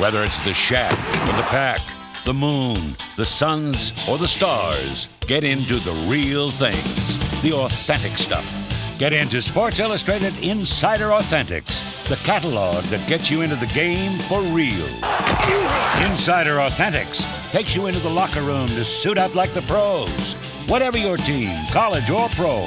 Whether it's the Shack or the Pack, the Moon, the Suns, or the Stars, get into the real things, the authentic stuff. Get into Sports Illustrated Insider Authentics, the catalog that gets you into the game for real. Insider Authentics takes you into the locker room to suit up like the pros. Whatever your team, college or pro,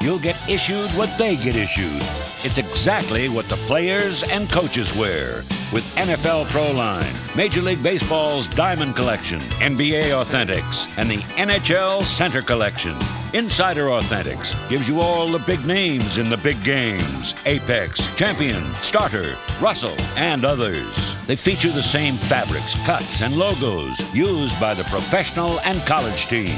you'll get issued what they get issued. It's exactly what the players and coaches wear. With NFL Pro Line, Major League Baseball's Diamond Collection, NBA Authentics, and the NHL Center Collection. Insider Authentics gives you all the big names in the big games. Apex, Champion, Starter, Russell, and others. They feature the same fabrics, cuts, and logos used by the professional and college teams.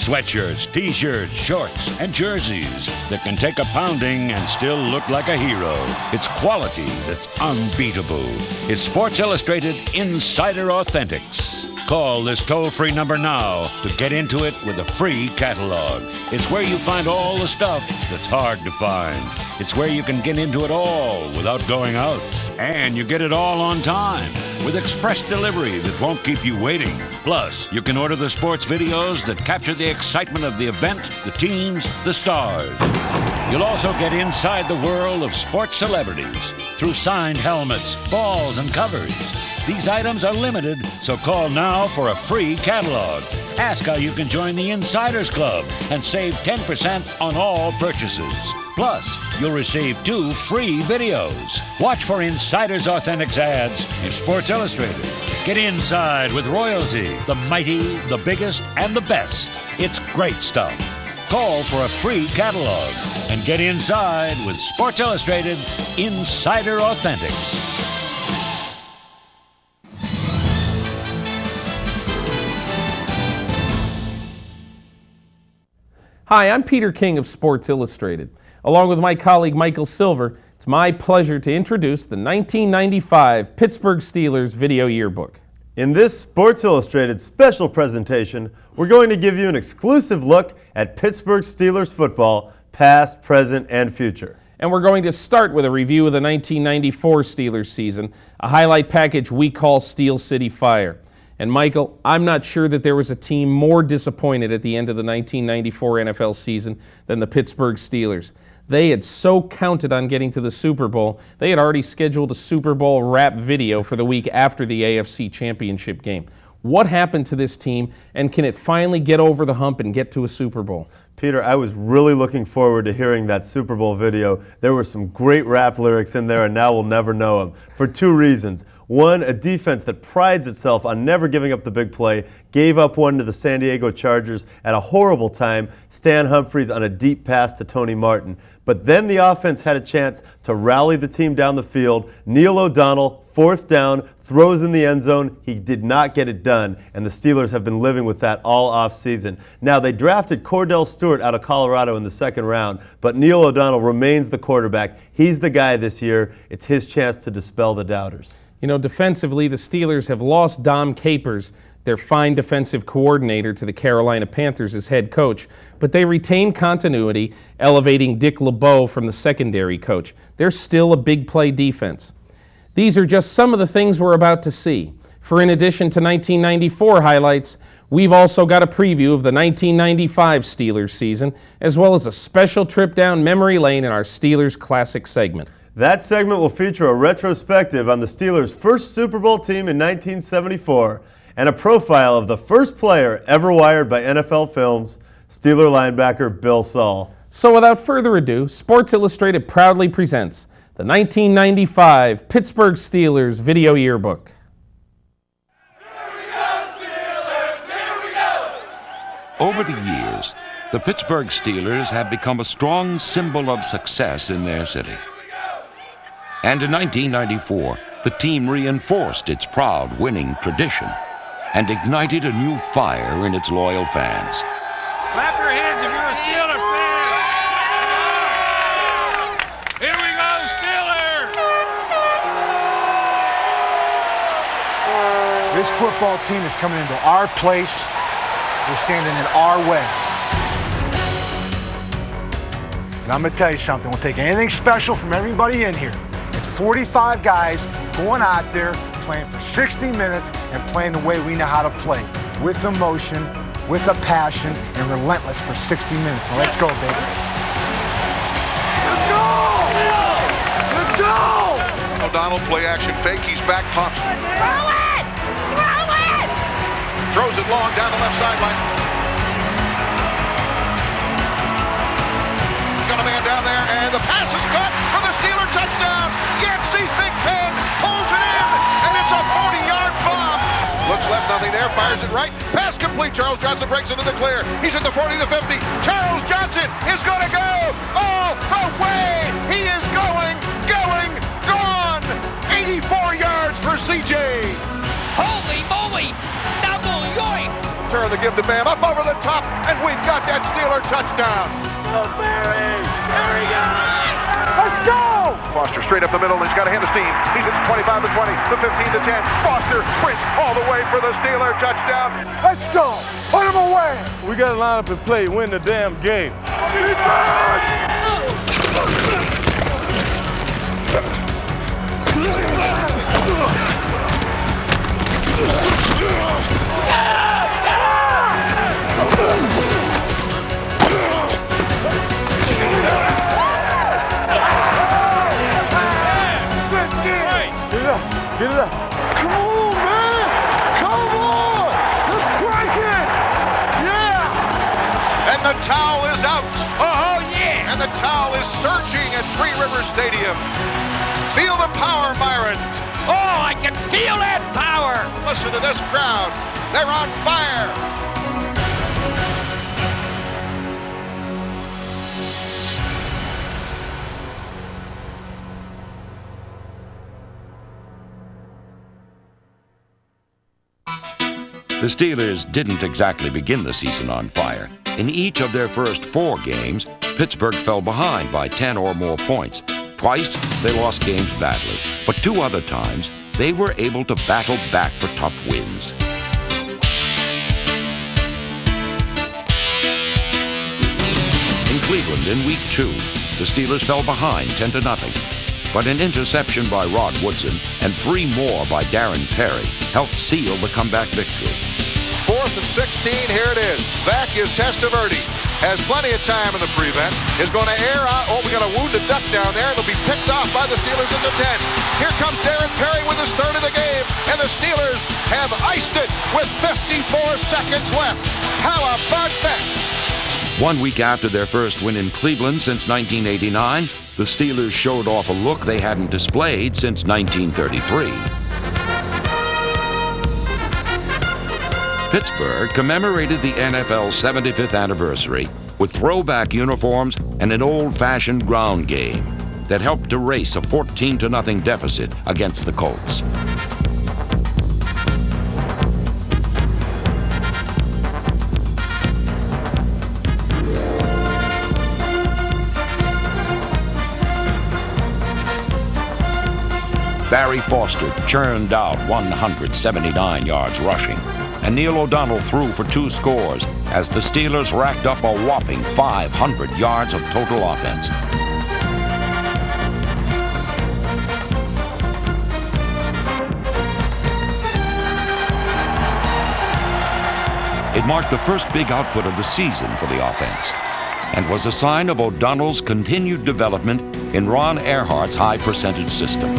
Sweatshirts, t-shirts, shorts, and jerseys that can take a pounding and still look like a hero. It's quality that's unbeatable. It's Sports Illustrated Insider Authentics. Call this toll-free number now to get into it with a free catalog. It's where you find all the stuff that's hard to find. It's where you can get into it all without going out. And you get it all on time with express delivery that won't keep you waiting. Plus, you can order the sports videos that capture the excitement of the event, the teams, the stars. You'll also get inside the world of sports celebrities through signed helmets, balls, and covers. These items are limited, so call now for a free catalog. Ask how you can join the Insiders Club and save 10% on all purchases. Plus, you'll receive 2 free videos. Watch for Insiders Authentics ads in Sports Illustrated. Get inside with royalty, the mighty, the biggest, and the best. It's great stuff. Call for a free catalog and get inside with Sports Illustrated Insider Authentics. Hi, I'm Peter King of Sports Illustrated. Along with my colleague Michael Silver, it's my pleasure to introduce the 1995 Pittsburgh Steelers video yearbook. In this Sports Illustrated special presentation, we're going to give you an exclusive look at Pittsburgh Steelers football, past, present, and future. And we're going to start with a review of the 1994 Steelers season, a highlight package we call Steel City Fire. And Michael, I'm not sure that there was a team more disappointed at the end of the 1994 NFL season than the Pittsburgh Steelers. They had so counted on getting to the Super Bowl, they had already scheduled a Super Bowl wrap video for the week after the AFC Championship game. What happened to this team, and can it finally get over the hump and get to a Super Bowl? Peter, I was really looking forward to hearing that Super Bowl video. There were some great rap lyrics in there, and now we'll never know them, for 2 reasons. One, a defense that prides itself on never giving up the big play, gave up one to the San Diego Chargers at a horrible time, Stan Humphries on a deep pass to Tony Martin. But then the offense had a chance to rally the team down the field. Neil O'Donnell, 4th down, throws in the end zone. He did not get it done, and the Steelers have been living with that all offseason. Now, they drafted Cordell Stewart out of Colorado in the 2nd round, but Neil O'Donnell remains the quarterback. He's the guy this year. It's his chance to dispel the doubters. You know, defensively, the Steelers have lost Dom Capers, their fine defensive coordinator, to the Carolina Panthers as head coach, but they retain continuity, elevating Dick LeBeau from the secondary coach. They're still a big play defense. These are just some of the things we're about to see. For in addition to 1994 highlights, we've also got a preview of the 1995 Steelers season, as well as a special trip down memory lane in our Steelers Classic segment. That segment will feature a retrospective on the Steelers' first Super Bowl team in 1974 and a profile of the first player ever wired by NFL Films, Steeler linebacker Bill Saul. So without further ado, Sports Illustrated proudly presents the 1995 Pittsburgh Steelers video yearbook. Here we go, Steelers! Here we go! Over the years, the Pittsburgh Steelers have become a strong symbol of success in their city. And in 1994, the team reinforced its proud winning tradition and ignited a new fire in its loyal fans. Clap your hands if you're a Steeler fan! Here we go, Steelers! This football team is coming into our place. They're standing in our way. And I'm going to tell you something. We'll take anything special from everybody in here. It's 45 guys going out there playing for 60 minutes and playing the way we know how to play, with emotion, with a passion, and relentless for 60 minutes. Now let's go, baby. Let's go! Let's go! O'Donnell play action fake. He's back, pops. Throw it! Throw it! Throws it long down the left sideline. Got a man down there, and the pass is caught for the Steeler touchdown. Yancey Thigpen pulls it in, and it's a 40-yard bomb. Looks left, nothing there, fires it right. Pass complete. Charles Johnson breaks into the clear. He's at the 40, the 50. Charles Johnson is going to go all the way. He is going, gone. 84 yards for CJ. Holy moly! Double yoink! Turn the give to Bam up over the top, and we've got that Steeler touchdown. Oh, Barry! There he goes! Let's go! Foster straight up the middle, and he's got a hand of steam. He's at the 25 to 20, the 15 to 10. Foster sprints all the way for the Steeler touchdown. Let's go! Put him away! We got to line up and play, win the damn game. Get it up. Come on, man! Come on! Let's crank it! Yeah! And the towel is out. Oh, yeah! And the towel is surging at Three Rivers Stadium. Feel the power, Myron. Oh, I can feel that power! Listen to this crowd. They're on fire. The Steelers didn't exactly begin the season on fire. In each of their first 4 games, Pittsburgh fell behind by 10 or more points. Twice, they lost games badly, but 2 other times, they were able to battle back for tough wins. In Cleveland in Week 2, the Steelers fell behind 10-0. But an interception by Rod Woodson and 3 more by Darren Perry helped seal the comeback victory. 4th and 16, here it is. Back is Testaverde. Has plenty of time in the prevent. Is going to air out. Oh, we got a wounded duck down there. It'll be picked off by the Steelers at the 10. Here comes Darren Perry with his 3rd of the game. And the Steelers have iced it with 54 seconds left. How about that? 1 week after their first win in Cleveland since 1989, the Steelers showed off a look they hadn't displayed since 1933. Pittsburgh commemorated the NFL's 75th anniversary with throwback uniforms and an old-fashioned ground game that helped erase a 14-0 deficit against the Colts. Barry Foster churned out 179 yards rushing, and Neil O'Donnell threw for 2 scores as the Steelers racked up a whopping 500 yards of total offense. It marked the first big output of the season for the offense and was a sign of O'Donnell's continued development in Ron Earhart's high-percentage system.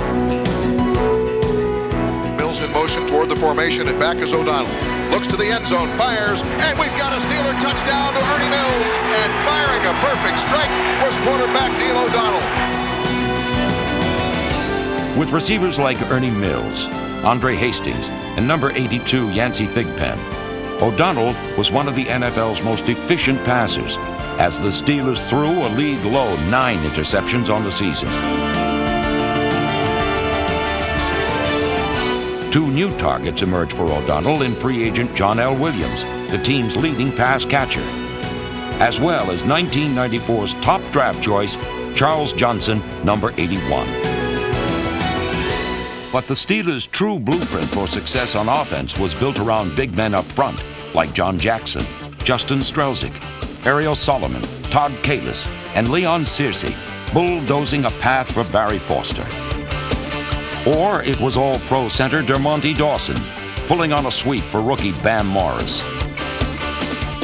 Mills in motion toward the formation, and back is O'Donnell. Looks to the end zone, fires, and we've got a Steeler touchdown to Ernie Mills. And firing a perfect strike was quarterback Neil O'Donnell. With receivers like Ernie Mills, Andre Hastings, and number 82 Yancey Thigpen, O'Donnell was one of the NFL's most efficient passers, as the Steelers threw a league-low 9 interceptions on the season. 2 new targets emerged for O'Donnell in free agent John L. Williams, the team's leading pass catcher, as well as 1994's top draft choice, Charles Johnson, number 81. But the Steelers' true blueprint for success on offense was built around big men up front, like John Jackson, Justin Strelzik, Ariel Solomon, Todd Kalis, and Leon Searcy, bulldozing a path for Barry Foster. Or it was All-Pro center Dermontti Dawson pulling on a sweep for rookie Bam Morris.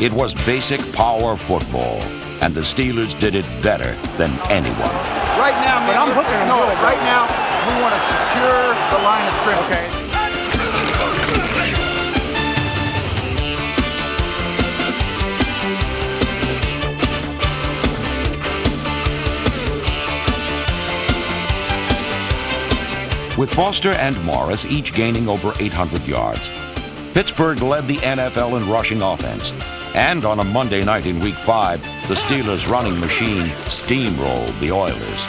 It was basic power football, and the Steelers did it better than anyone. Right now, man, I'm hooking him. No, right now, we want to secure the line of scrimmage. Okay. With Foster and Morris each gaining over 800 yards, Pittsburgh led the NFL in rushing offense. And on a Monday night in Week 5, the Steelers' running machine steamrolled the Oilers.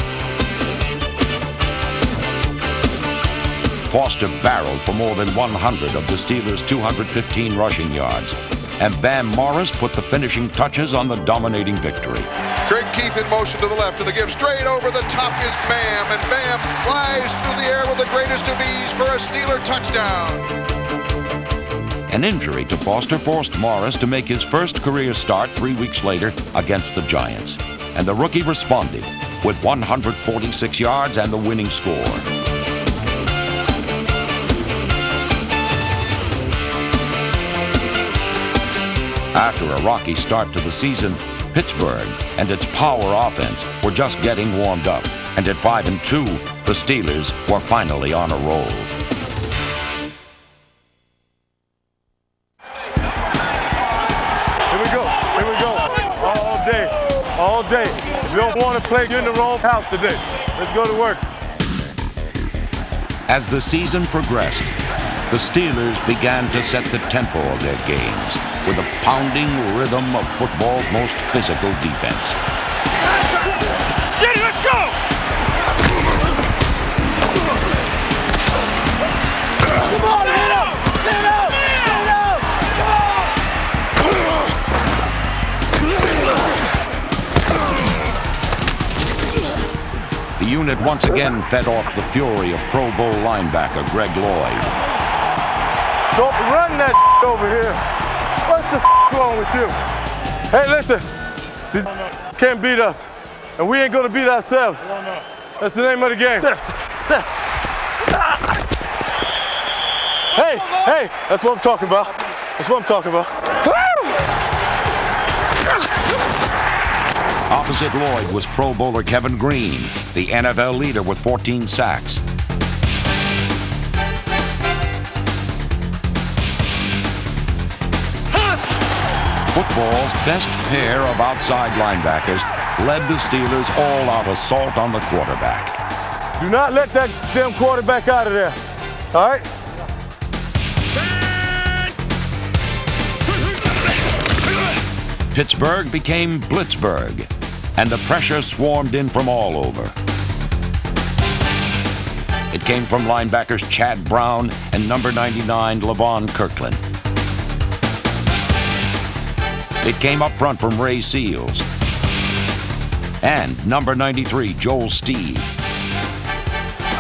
Foster barreled for more than 100 of the Steelers' 215 rushing yards, and Bam Morris put the finishing touches on the dominating victory. Craig Keith in motion to the left, to the give straight over the top is Bam, and Bam flies through the air with the greatest of ease for a Steeler touchdown. An injury to Foster forced Morris to make his first career start 3 weeks later against the Giants, and the rookie responded with 146 yards and the winning score. After a rocky start to the season, Pittsburgh and its power offense were just getting warmed up, and at 5-2, the Steelers were finally on a roll. All day. If you don't want to play, you're in the wrong house today. Let's go to work. As the season progressed, the Steelers began to set the tempo of their games with a pounding rhythm of football's most physical defense. Jenny, let's go! Come on, hit him! Hit him! Hit him! Come on! The unit once again fed off the fury of Pro Bowl linebacker Greg Lloyd. Don't run that over here. What's the wrong with you? Hey, listen. These can't beat us, and we ain't gonna beat ourselves. That's the name of the game. Hey, that's what I'm talking about. That's what I'm talking about. Opposite Lloyd was Pro Bowler Kevin Green, the NFL leader with 14 sacks. Football's best pair of outside linebackers led the Steelers' all-out assault on the quarterback. Do not let that damn quarterback out of there. All right? Pittsburgh became blitzberg, and the pressure swarmed in from all over. It came from linebackers Chad Brown and number 99 Levon Kirkland. It came up front from Ray Seals and number 93 Joel Steve.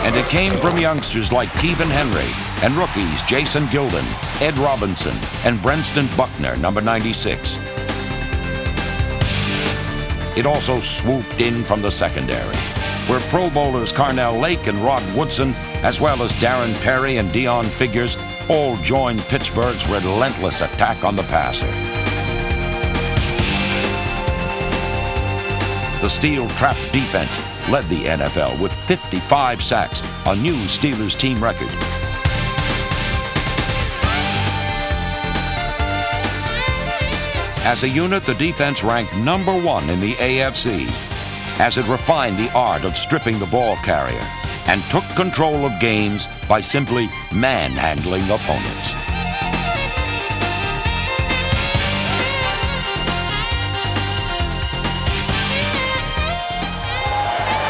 And it came from youngsters like Kevin Henry and rookies Jason Gilden, Ed Robinson, and Brenston Buckner, number 96. It also swooped in from the secondary, where Pro Bowlers Carnell Lake and Rod Woodson, as well as Darren Perry and Dion Figures, all joined Pittsburgh's relentless attack on the passer. The steel-trap defense led the NFL with 55 sacks, a new Steelers team record. As a unit, the defense ranked number 1 in the AFC, as it refined the art of stripping the ball carrier and took control of games by simply manhandling opponents.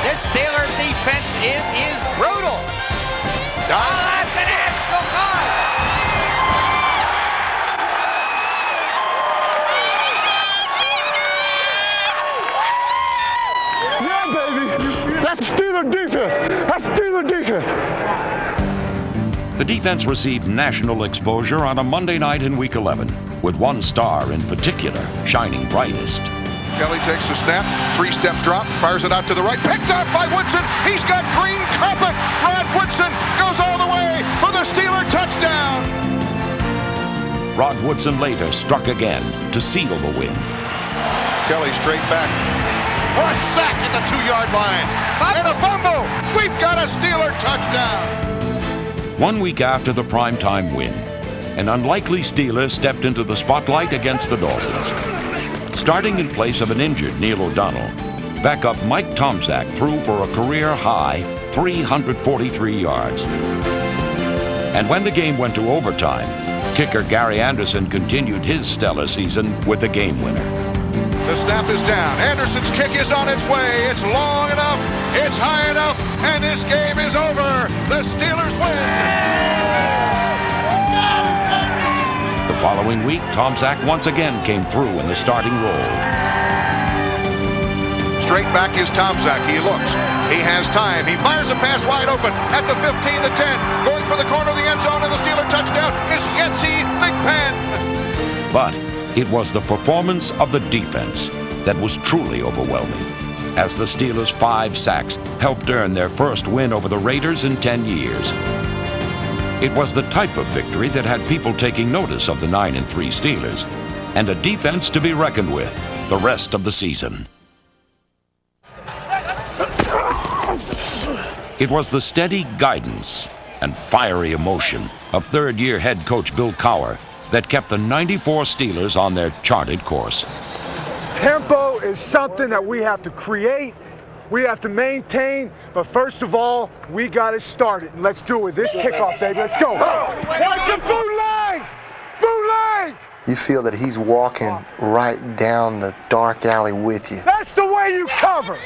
This Steelers defense is brutal. That's an national card. Yeah, baby. That's Steeler defense. That's Steeler defense. The defense received national exposure on a Monday night in Week 11, with one star in particular shining brightest. Kelly takes the snap, three-step drop, fires it out to the right, picked up by Woodson. He's got green carpet. Rod Woodson goes all the way for the Steeler touchdown. Rod Woodson later struck again to seal the win. Kelly straight back. What a sack at the 2-yard line. And a fumble. We've got a Steeler touchdown. 1 week after the primetime win, an unlikely Steeler stepped into the spotlight against the Dolphins. Starting in place of an injured Neil O'Donnell, backup Mike Tomczak threw for a career-high 343 yards. And when the game went to overtime, kicker Gary Anderson continued his stellar season with the game winner. The snap is down. Anderson's kick is on its way. It's long enough. It's high enough. And this game is over. The Steelers win. The following week, Tomczak once again came through in the starting role. Straight back is Tomczak. He looks. He has time. He fires a pass wide open at the 15, the 10. Going for the corner of the end zone, and the Steeler touchdown is Yetzi Thigpen. But it was the performance of the defense that was truly overwhelming, as the Steelers' 5 sacks helped earn their first win over the Raiders in 10 years. It was the type of victory that had people taking notice of the 9-3 Steelers, and a defense to be reckoned with the rest of the season. It was the steady guidance and fiery emotion of third-year head coach Bill Cowher that kept the 94 Steelers on their charted course. Tempo is something that we have to create, we have to maintain, but first of all, we got to start it. And let's do it with this kickoff, baby. Let's go. Watch a bootleg! Bootleg! You feel that he's walking right down the dark alley with you. That's the way you cover.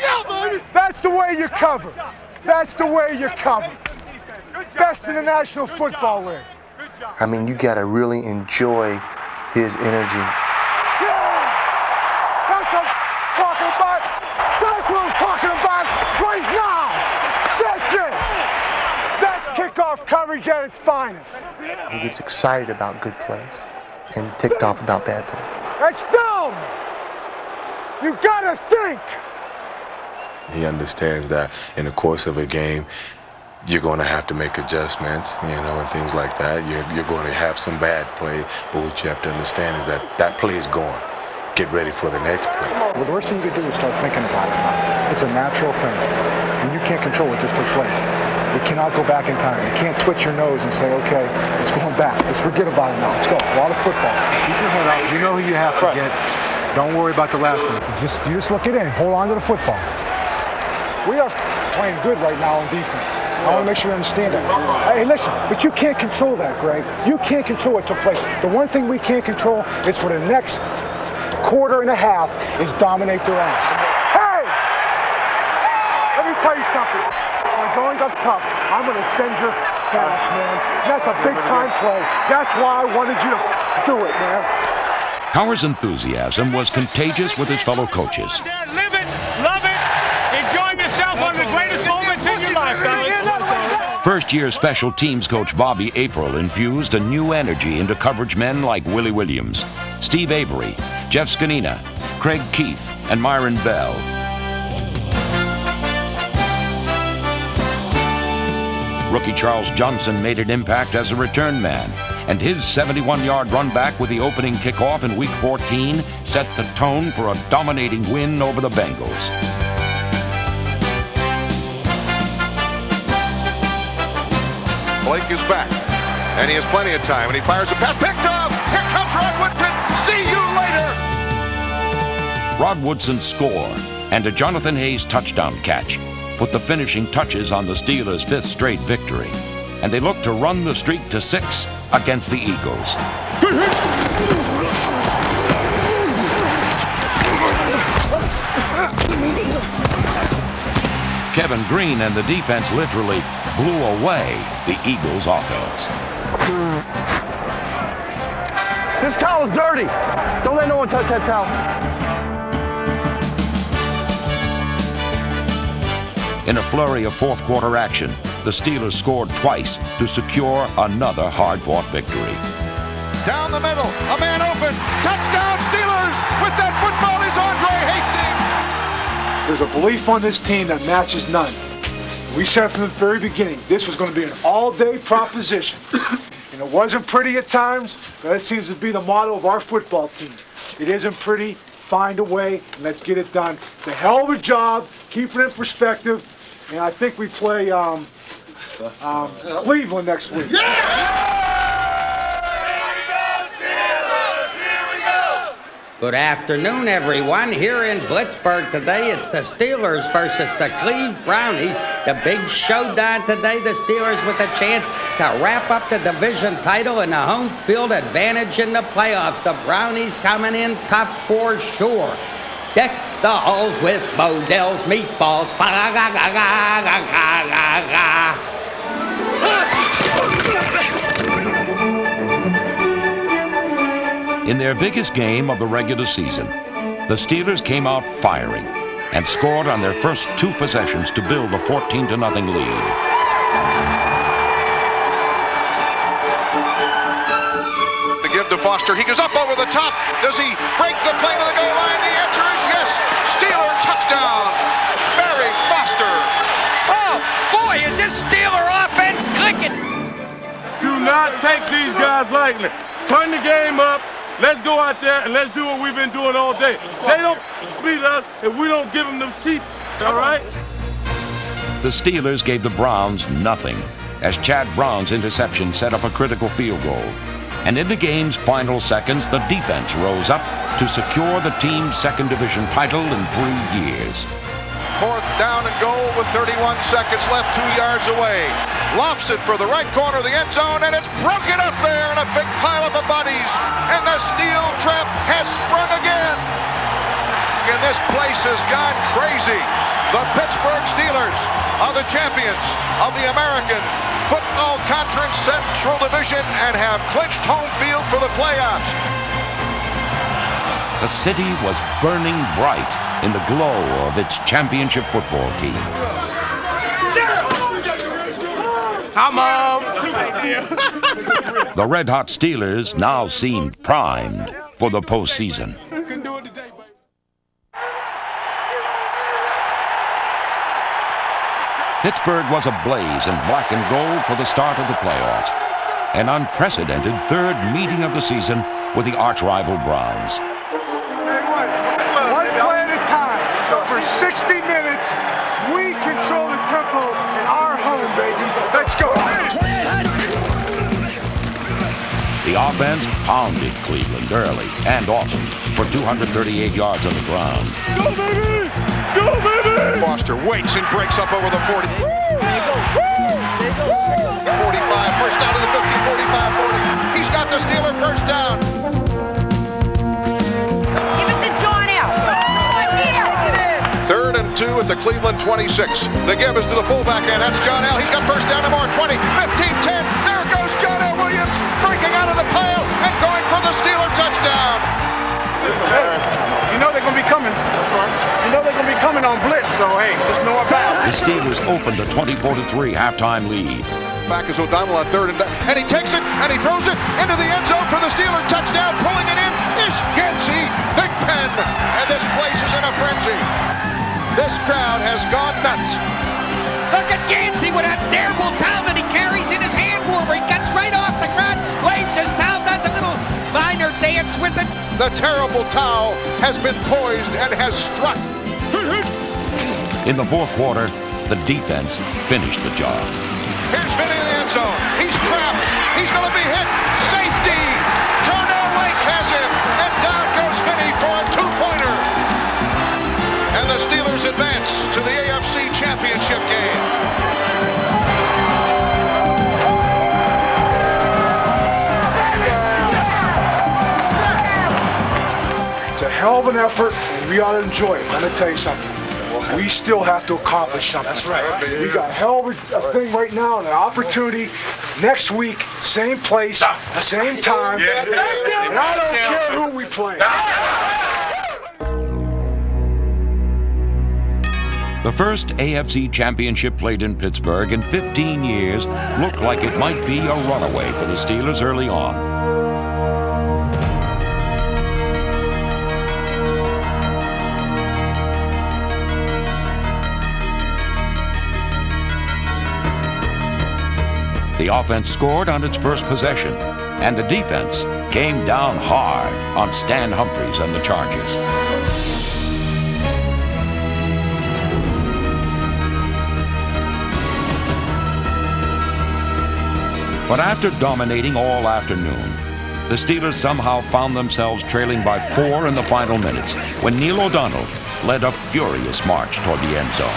That's the way you cover. That's the way you cover. Best in the National Football League. I mean, you got to really enjoy his energy. Yeah! That's what I'm talking about. That's what I'm talking about right now. That's it. That's kickoff coverage at its finest. He gets excited about good plays and ticked off about bad plays. That's dumb. You gotta think. He understands that in the course of a game, you're going to have to make adjustments, and things like that. You're going to have some bad play, but what you have to understand is that that play is gone. Get ready for the next play. Well, the worst thing you could do is start thinking about it now. It's a natural thing, and you can't control what just took place. You cannot go back in time. You can't twitch your nose and say, okay, it's going back. Let's forget about it now. Let's go. A lot of football. Keep your head up. You know who you have to get. Don't worry about the last one. You just look it in. Hold on to the football. We are playing good right now on defense. I want to make sure you understand that. Hey, listen, but you can't control that, Greg. You can't control what took place. The one thing we can't control is for the next quarter and a half is dominate their ass. Hey! Let me tell you something. When going up tough, I'm going to send your pass, man. That's a big-time play. That's why I wanted you to do it, man. Cowher's enthusiasm was contagious with his fellow coaches. Live it, love it, enjoy yourself on the greatest moments in your life, fellas. First-year special teams coach Bobby April infused a new energy into coverage men like Willie Williams, Steve Avery, Jeff Scanina, Craig Keith, and Myron Bell. Rookie Charles Johnson made an impact as a return man, and his 71-yard run back with the opening kickoff in Week 14 set the tone for a dominating win over the Bengals. Blake is back, and he has plenty of time, and he fires a pass. Picked up! Here comes Rod Woodson! See you later! Rod Woodson's score and a Jonathan Hayes touchdown catch put the finishing touches on the Steelers' 5th straight victory, and they look to run the streak to 6 against the Eagles. Kevin Green and the defense literally blew away the Eagles' offense. This towel is dirty. Don't let no one touch that towel. In a flurry of fourth-quarter action, the Steelers scored twice to secure another hard-fought victory. Down the middle, a man open, touchdown Steelers! With that football is Andre Hastings! There's a belief on this team that matches none. We said from the very beginning, this was going to be an all-day proposition. And it wasn't pretty at times, but that seems to be the motto of our football team. It isn't pretty, find a way, and let's get it done. It's a hell of a job, keep it in perspective, and I think we play Cleveland next week. Good afternoon, everyone. Here in Blitzberg today, it's the Steelers versus the Cleveland Brownies. The big showdown today, the Steelers with a chance to wrap up the division title and the home field advantage in the playoffs. The Brownies coming in tough for sure. Deck the halls with Modell's meatballs. In their biggest game of the regular season, the Steelers came out firing and scored on their first 2 possessions to build a 14-0 lead. To give to Foster. He goes up over the top. Does he break the plane of the goal line? The answer is yes. Steeler touchdown. Barry Foster. Oh, boy, is this Steeler offense clicking. Do not take these guys lightly. Turn the game up. Let's go out there and let's do what we've been doing all day. They don't beat us if we don't give them sheep, all right? The Steelers gave the Browns nothing as Chad Brown's interception set up a critical field goal. And in the game's final seconds, the defense rose up to secure the team's second division title in 3 years. 4th down and goal with 31 seconds left, 2 yards away. Lofts it for the right corner of the end zone, and it's broken up there in a big pileup of bodies. And the steel trap has sprung again. And this place has gone crazy. The Pittsburgh Steelers are the champions of the American Football Conference Central Division and have clinched home field for the playoffs. The city was burning bright in the glow of its championship football team. Come on. The red-hot Steelers now seemed primed for the postseason. Pittsburgh was ablaze in black and gold for the start of the playoffs. An unprecedented 3rd meeting of the season with the arch-rival Browns. One play at a time. For 60 minutes, we control the tempo in our home, baby. Let's go. The offense pounded Cleveland early and often for 238 yards on the ground. Go, baby! Go, baby! Foster waits and breaks up over the 40. 45, first down to the 50, 45, 40. He's got the Steeler first down. Give it to John L. 3rd and 2 at the Cleveland 26. The give is to the fullback end. That's John L. He's got first down and more. 20, 15, 10. There goes John L. Williams breaking out of the pile and going for the Steeler touchdown. You know they're going to be coming. You know they're going to be coming on blitz, so hey, just know about it. The Steelers opened a 24-3 halftime lead. Back is O'Donnell on 3rd and he takes it and he throws it into the end zone for the Steeler touchdown. Pulling it in is Yancey Thigpen, and this place is in a frenzy. This crowd has gone nuts. Look at Yancey with that terrible towel that he carries in his hand warmer. He gets right off the ground, waves his towel, does a little minor dance with it. The terrible towel has been poised and has struck. In the 4th quarter, the defense finished the job. Here's Vinny in the end zone. He's trapped. He's going to be hit. Safety. Cornell Lake has him. And down goes Vinny for a 2-pointer. And the Steelers advance to the AFC Championship game. It's a hell of an effort, and we ought to enjoy it. Let me tell you something. We still have to accomplish something. That's right. We got a hell of a thing right now and an opportunity. Next week, same place, same time. And I don't care who we play. The first AFC Championship played in Pittsburgh in 15 years looked like it might be a runaway for the Steelers early on. The offense scored on its first possession, and the defense came down hard on Stan Humphries and the Chargers. But after dominating all afternoon, the Steelers somehow found themselves trailing by 4 in the final minutes when Neil O'Donnell led a furious march toward the end zone.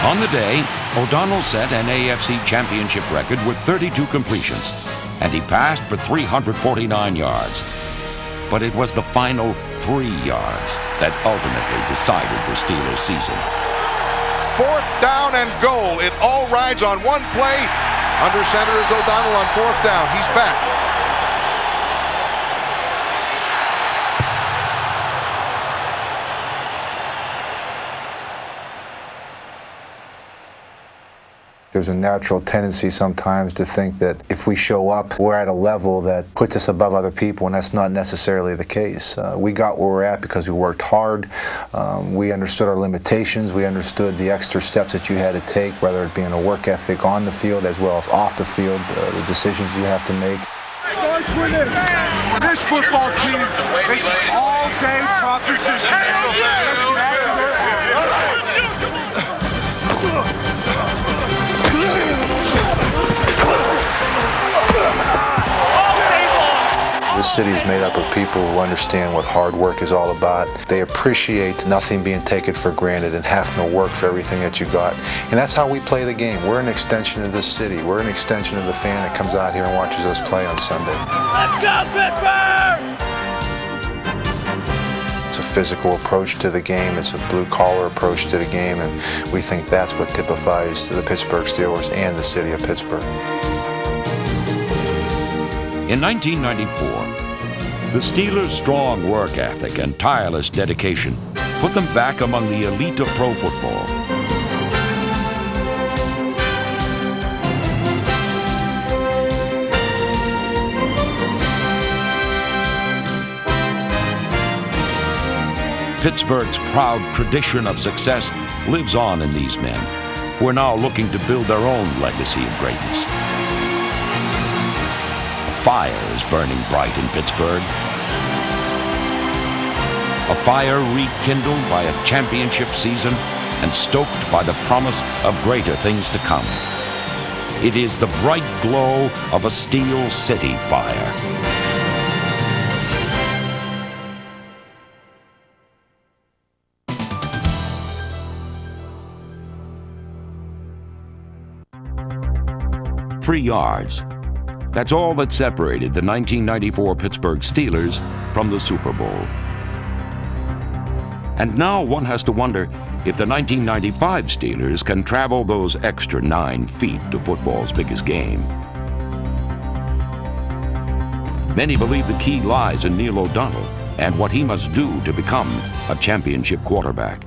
On the day, O'Donnell set an AFC Championship record with 32 completions, and he passed for 349 yards. But it was the final 3 yards that ultimately decided the Steelers' season. 4th down and goal. It all rides on one play. Under center is O'Donnell on 4th down. He's back. There's a natural tendency sometimes to think that if we show up, we're at a level that puts us above other people, and that's not necessarily the case. We got where we're at because we worked hard. We understood our limitations. We understood the extra steps that you had to take, whether it be in a work ethic on the field as well as off the field, the decisions you have to make. This football team, it's an all-day proposition. Let's get out of there. This city is made up of people who understand what hard work is all about. They appreciate nothing being taken for granted and having to work for everything that you got. And that's how we play the game. We're an extension of this city. We're an extension of the fan that comes out here and watches us play on Sunday. Let's go, Pittsburgh! It's a physical approach to the game. It's a blue-collar approach to the game, and we think that's what typifies the Pittsburgh Steelers and the city of Pittsburgh. In 1994, the Steelers' strong work ethic and tireless dedication put them back among the elite of pro football. Pittsburgh's proud tradition of success lives on in these men, who are now looking to build their own legacy of greatness. A fire is burning bright in Pittsburgh. A fire rekindled by a championship season and stoked by the promise of greater things to come. It is the bright glow of a Steel City fire. Three yards. That's all that separated the 1994 Pittsburgh Steelers from the Super Bowl. And now one has to wonder if the 1995 Steelers can travel those extra 9 feet to football's biggest game. Many believe the key lies in Neil O'Donnell and what he must do to become a championship quarterback.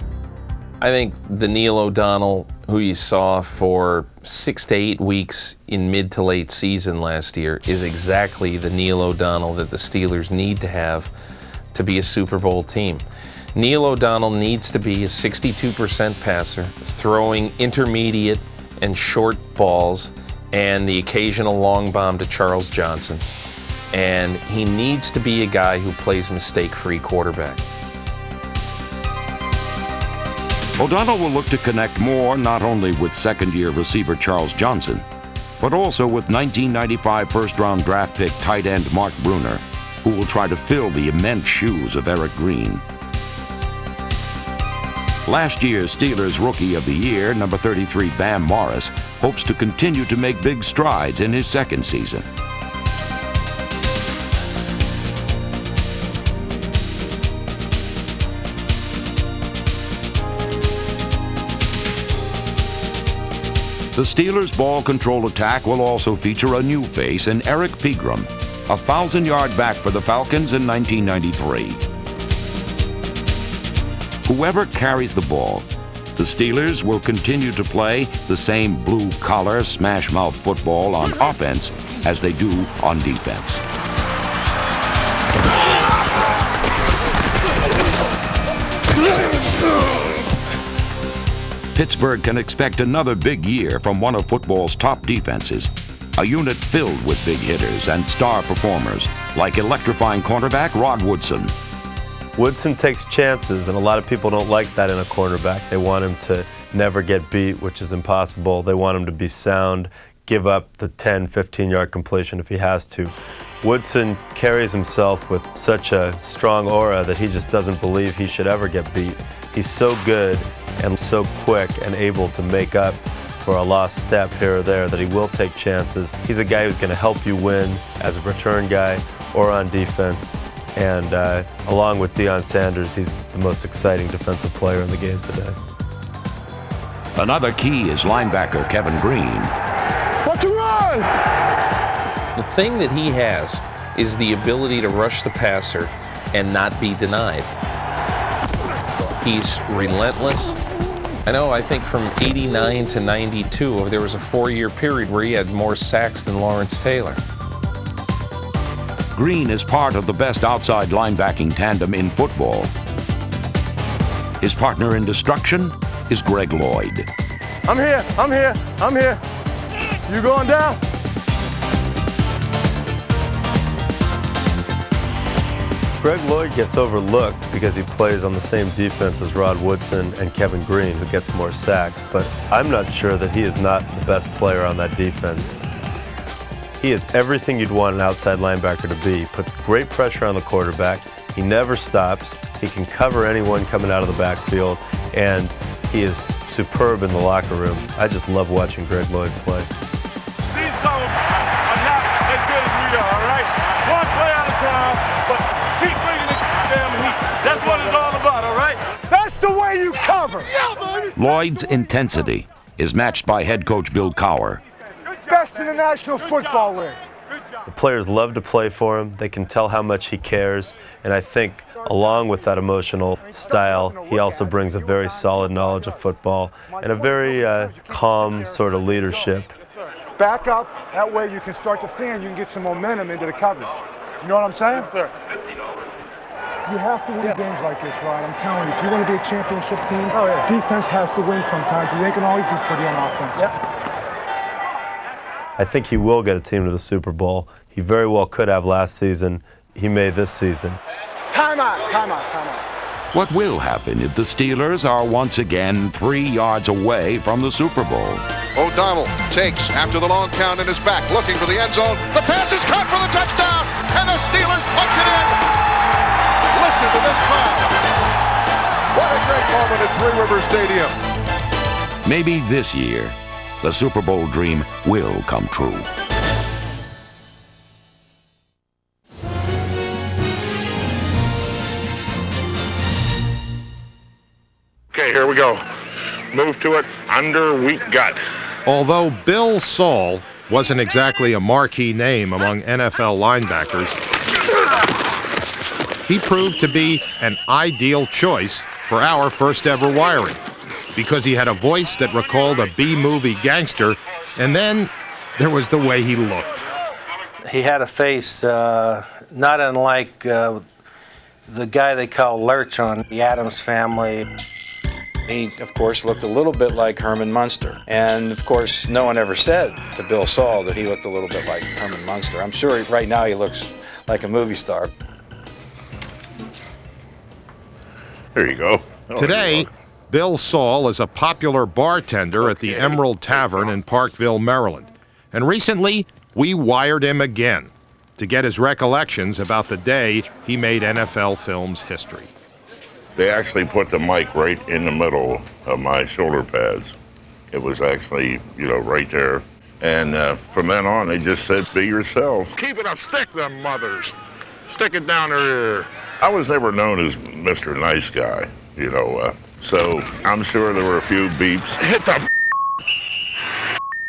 I think the Neil O'Donnell who you saw for 6 to 8 weeks in mid to late season last year is exactly the Neil O'Donnell that the Steelers need to have to be a Super Bowl team. Neil O'Donnell needs to be a 62% passer, throwing intermediate and short balls and the occasional long bomb to Charles Johnson. And he needs to be a guy who plays mistake-free quarterback. O'Donnell will look to connect more not only with second-year receiver Charles Johnson, but also with 1995 first-round draft pick tight end Mark Bruner, who will try to fill the immense shoes of Eric Green. Last year's Steelers Rookie of the Year, number 33 Bam Morris, hopes to continue to make big strides in his second season. The Steelers' ball control attack will also feature a new face in Eric Pegram, a 1,000-yard back for the Falcons in 1993. Whoever carries the ball, the Steelers will continue to play the same blue-collar, smash-mouth football on offense as they do on defense. Pittsburgh can expect another big year from one of football's top defenses. A unit filled with big hitters and star performers, like electrifying cornerback Rod Woodson. Woodson takes chances, and a lot of people don't like that in a cornerback. They want him to never get beat, which is impossible. They want him to be sound, give up the 10, 15-yard completion if he has to. Woodson carries himself with such a strong aura that he just doesn't believe he should ever get beat. He's so good and so quick and able to make up for a lost step here or there that he will take chances. He's a guy who's going to help you win as a return guy or on defense. And along with Deion Sanders, he's the most exciting defensive player in the game today. Another key is linebacker Kevin Green. What you run? The thing that he has is the ability to rush the passer and not be denied. He's relentless. I think from 89 to 92, there was a 4-year period where he had more sacks than Lawrence Taylor. Green is part of the best outside linebacking tandem in football. His partner in destruction is Greg Lloyd. I'm here. You going down? Greg Lloyd gets overlooked because he plays on the same defense as Rod Woodson and Kevin Green, who gets more sacks, but I'm not sure that he is not the best player on that defense. He is everything you'd want an outside linebacker to be. He puts great pressure on the quarterback. He never stops. He can cover anyone coming out of the backfield, and he is superb in the locker room. I just love watching Greg Lloyd play. These cones are not as good as we are, all right? One play at a time, but keep bringing the damn heat. That's what it's all about, all right? That's the way you cover. Lloyd's intensity is matched by head coach Bill Cowher. Best in the National Football League. The players love to play for him. They can tell how much he cares, and I think along with that emotional style, he also brings a very solid knowledge of football and a very calm sort of leadership. Back up, that way you can start to fan, you can get some momentum into the coverage. You know what I'm saying? Yes, sir. You have to win games like this, Rod. I'm telling you, if you want to be a championship team, defense has to win sometimes. They can always be pretty on offense. I think he will get a team to the Super Bowl. He very well could have last season. He may this season. Timeout. What will happen if the Steelers are once again 3 yards away from the Super Bowl? O'Donnell takes after the long count in his back, looking for the end zone. The pass is caught for the touchdown, and the Steelers punch it in. Listen to this crowd. What a great moment at Three Rivers Stadium. Maybe this year, the Super Bowl dream will come true. Okay, here we go. Move to it, under, weak gut. Although Bill Saul wasn't exactly a marquee name among NFL linebackers, he proved to be an ideal choice for our first ever wiring, because he had a voice that recalled a B-movie gangster, and then there was the way he looked. He had a face not unlike the guy they call Lurch on the Addams Family. He, of course, looked a little bit like Herman Munster. And, of course, no one ever said to Bill Saul that he looked a little bit like Herman Munster. I'm sure right now he looks like a movie star. There you go. Today, Bill Saul is a popular bartender at the Emerald Tavern in Parkville, Maryland. And recently, we wired him again to get his recollections about the day he made NFL Films history. They actually put the mic right in the middle of my shoulder pads. It was actually, right there. And from then on, they just said, be yourself. Keep it up, stick them mothers. Stick it down their ear. I was never known as Mr. Nice Guy, so I'm sure there were a few beeps. Hit the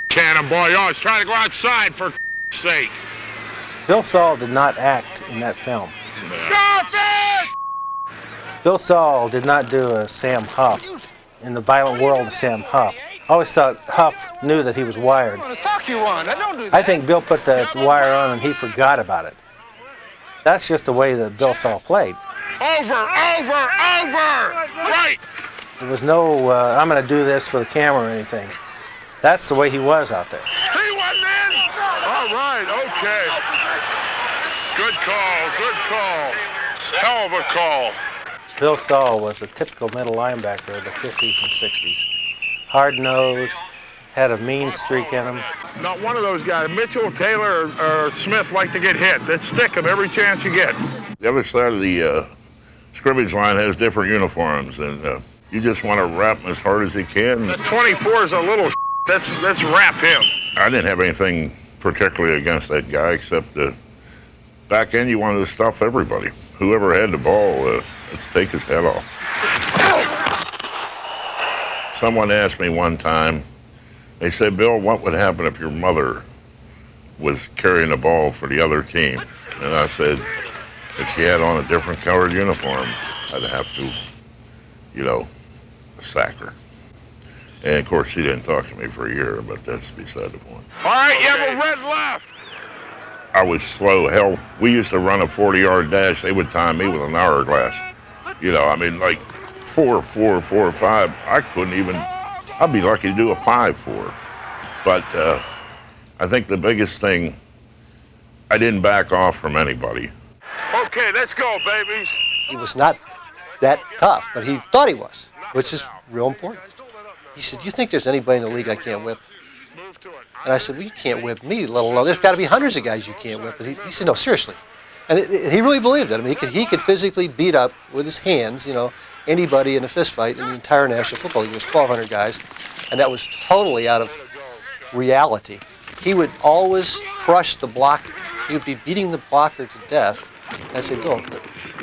cannon, boy. I was trying to go outside for sake. Bill Saul did not act in that film. Garfield! Bill Saul did not do a Sam Huff in the violent world of Sam Huff. I always thought Huff knew that he was wired. I think Bill put the wire on and he forgot about it. That's just the way that Bill Saul played. Over! Right! There was no, I'm going to do this for the camera or anything. That's the way he was out there. He wasn't in. All right, okay. Good call, good call. Hell of a call. Bill Saul was a typical middle linebacker of the 50s and 60s. Hard-nosed, had a mean streak in him. Not one of those guys, Mitchell, Taylor, or Smith, like to get hit. They stick them every chance you get. The other side of the scrimmage line has different uniforms, and you just want to wrap them as hard as you can. The 24 is a little let's wrap him. I didn't have anything particularly against that guy, except back then you wanted to stuff everybody. Whoever had the ball, let's take his head off. Someone asked me one time, they said, Bill, what would happen if your mother was carrying the ball for the other team? And I said, if she had on a different colored uniform, I'd have to, sack her. And of course, she didn't talk to me for a year, but that's beside the point. All right, you have a red left. I was slow. Hell, we used to run a 40-yard dash. They would time me with an hourglass. Like 4, 4, 4, 5. I couldn't even, I'd be lucky to do a 5-4. But I think the biggest thing, I didn't back off from anybody. Okay, let's go, babies. He was not that tough, but he thought he was, which is real important. He said, do you think there's anybody in the league I can't whip? And I said, well, you can't whip me, let alone, there's got to be hundreds of guys you can't whip. And he said, no, seriously. And he really believed it. I mean, he could physically beat up with his hands, anybody in a fist fight in the entire National Football League. It was 1,200 guys, and that was totally out of reality. He would always crush the blocker. He would be beating the blocker to death. And I said, Bill,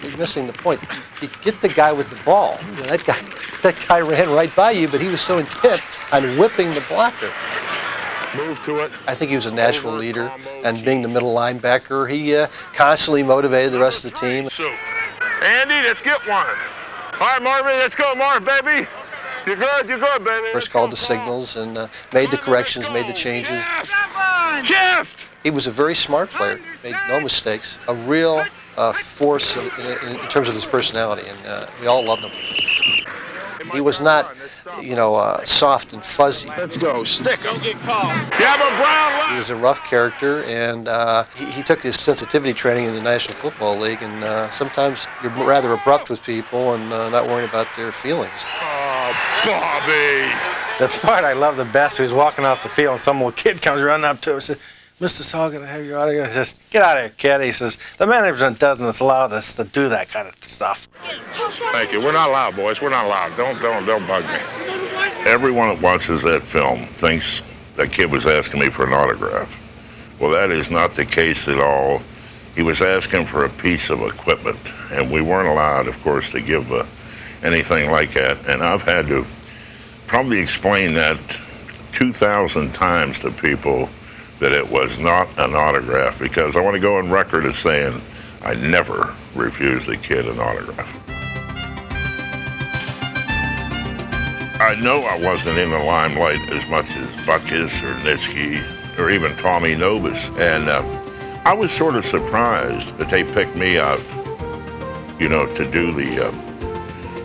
you're missing the point. You get the guy with the ball. That guy ran right by you, but he was so intent on whipping the blocker. Move to it. I think he was a natural leader, and being the middle linebacker, he constantly motivated the rest of the team. Andy, let's get one. All right, Marvin, let's go, Marv, baby. You're good, baby. First called the signals and made the corrections, made the changes. Shift! He was a very smart player, made no mistakes, a real force in terms of his personality, and we all loved him. He was not, soft and fuzzy. Let's go, stick him. You have a brown left. He was a rough character, and he took his sensitivity training in the National Football League, and sometimes you're rather abrupt with people and not worrying about their feelings. Oh, Bobby. The part I love the best, he was walking off the field, and some little kid comes running up to him and says, Mr. Saul, can I have your autograph? He says, get out of here, kid. He says, the management doesn't allow us to do that kind of stuff. Thank you. We're not allowed, boys. We're not allowed. Don't bug me. Everyone that watches that film thinks that kid was asking me for an autograph. Well, that is not the case at all. He was asking for a piece of equipment, and we weren't allowed, of course, to give anything like that. And I've had to probably explain that 2,000 times to people that it was not an autograph, because I want to go on record as saying I never refused a kid an autograph. I know I wasn't in the limelight as much as Butkus or Nitsky or even Tommy Nobis, and I was sort of surprised that they picked me out,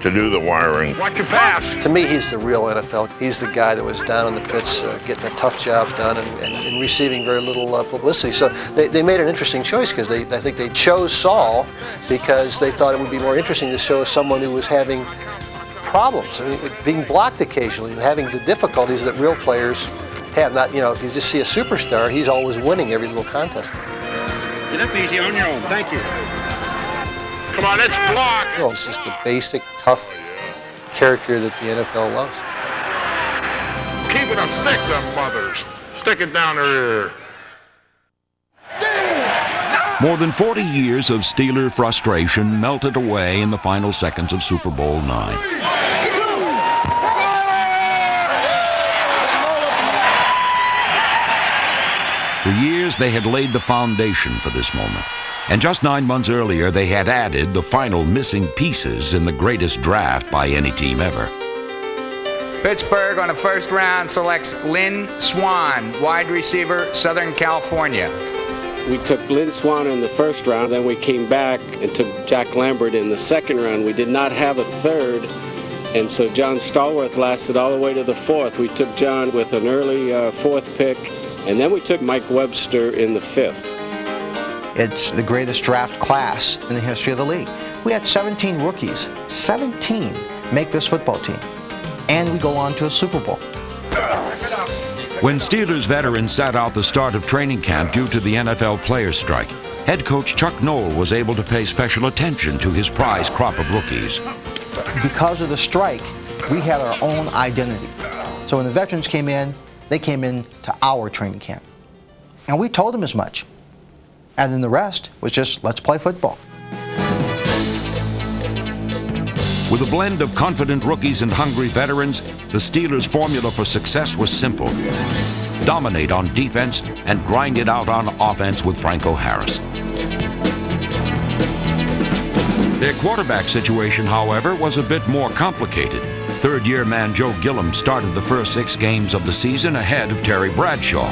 to do the wiring. Watch your pass. To me, he's the real NFL. He's the guy that was down on the pitch getting a tough job done and receiving very little publicity. So they made an interesting choice, because I think they chose Saul because they thought it would be more interesting to show someone who was having problems, being blocked occasionally and having the difficulties that real players have. Not, if you just see a superstar, he's always winning every little contest. You look easy on your own. Thank you. Come on, let's block. It's just the basic, tough character that the NFL loves. Keep it up, stick them mothers. Stick it down there. More than 40 years of Steeler frustration melted away in the final seconds of Super Bowl IX. For years, they had laid the foundation for this moment. And just 9 months earlier, they had added the final missing pieces in the greatest draft by any team ever. Pittsburgh on the first round selects Lynn Swann, wide receiver, Southern California. We took Lynn Swann in the first round, then we came back and took Jack Lambert in the second round. We did not have a third, And so John Stallworth lasted all the way to the 4th. We took John with an early 4th pick, and then we took Mike Webster in the 5th. It's the greatest draft class in the history of the league. We had 17 rookies, 17 make this football team, and we go on to a Super Bowl. When Steelers veterans sat out the start of training camp due to the NFL players' strike, head coach Chuck Noll was able to pay special attention to his prize crop of rookies. Because of the strike, we had our own identity. So when the veterans came in, they came in to our training camp. And we told them as much. And then the rest was just, let's play football. With a blend of confident rookies and hungry veterans, the Steelers' formula for success was simple. Dominate on defense and grind it out on offense with Franco Harris. Their quarterback situation, however, was a bit more complicated. Third-year man Joe Gilliam started the first 6 games of the season ahead of Terry Bradshaw.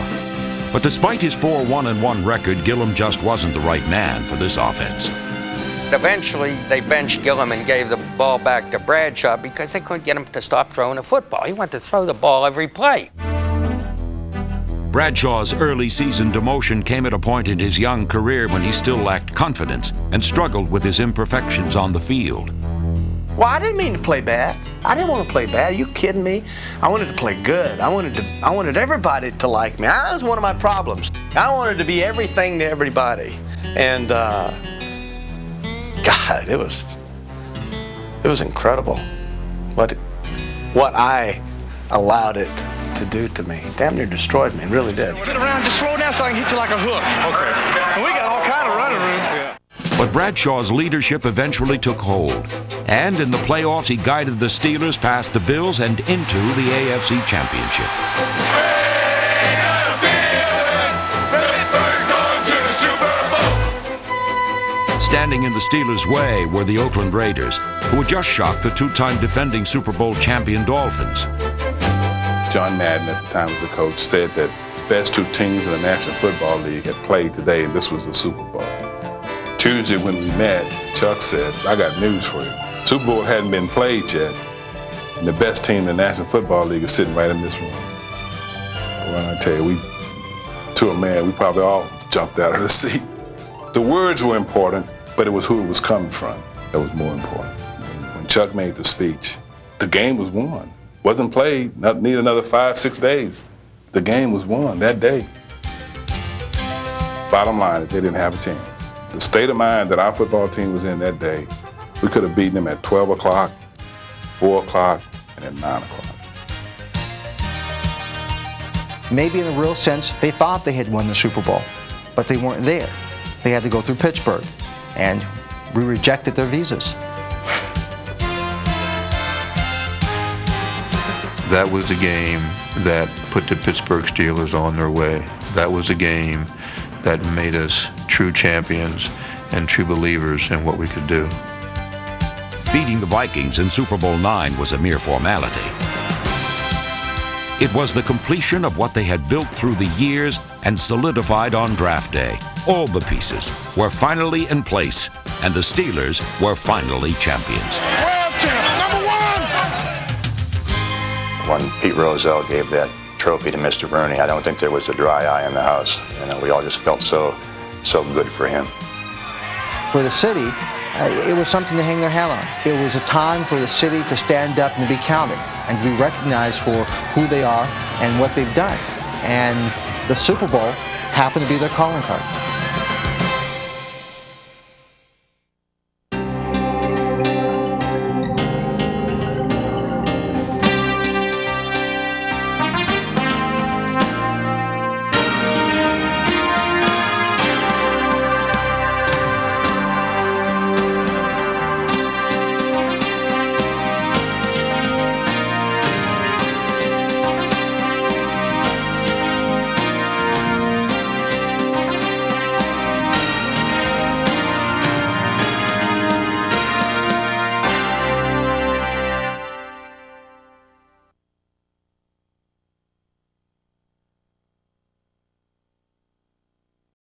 But despite his 4-1-1 record, Gilliam just wasn't the right man for this offense. Eventually, they benched Gilliam and gave the ball back to Bradshaw because they couldn't get him to stop throwing the football. He wanted to throw the ball every play. Bradshaw's early season demotion came at a point in his young career when he still lacked confidence and struggled with his imperfections on the field. Well, I didn't mean to play bad. I didn't want to play bad. Are you kidding me? I wanted to play good. I wanted everybody to like me. That was one of my problems. I wanted to be everything to everybody. And God, it was incredible what I allowed it to do to me. Damn near destroyed me. It really did. Get around, just slow down so I can hit you like a hook. Okay. And we got all kind of running room. Yeah. But Bradshaw's leadership eventually took hold. And in the playoffs, he guided the Steelers past the Bills and into the AFC Championship. Standing in the Steelers' way were the Oakland Raiders, who had just shocked the 2-time defending Super Bowl champion Dolphins. John Madden, at the time was the coach, said that the best 2 teams in the National Football League had played today, and this was the Super Bowl. Tuesday when we met, Chuck said, I got news for you. Super Bowl hadn't been played yet, and the best team in the National Football League is sitting right in this room. Well, I tell you, to a man, we probably all jumped out of the seat. The words were important, but it was who it was coming from that was more important. When Chuck made the speech, the game was won. Wasn't played, need another 5-6 days. The game was won that day. Bottom line, they didn't have a chance. The state of mind that our football team was in that day, we could have beaten them at 12 o'clock, 4 o'clock, and at 9 o'clock. Maybe in a real sense, they thought they had won the Super Bowl, but they weren't there. They had to go through Pittsburgh, and we rejected their visas. That was the game that put the Pittsburgh Steelers on their way. That was a game that made us true champions and true believers in what we could do. Beating the Vikings in Super Bowl IX was a mere formality. It was the completion of what they had built through the years and solidified on draft day. All the pieces were finally in place, and the Steelers were finally champions. World champ, number 1! When Pete Rozelle gave that trophy to Mr. Verney, I don't think there was a dry eye in the house. We all just felt so good for him. For the city, it was something to hang their hat on. It was a time for the city to stand up and to be counted and to be recognized for who they are and what they've done. And the Super Bowl happened to be their calling card.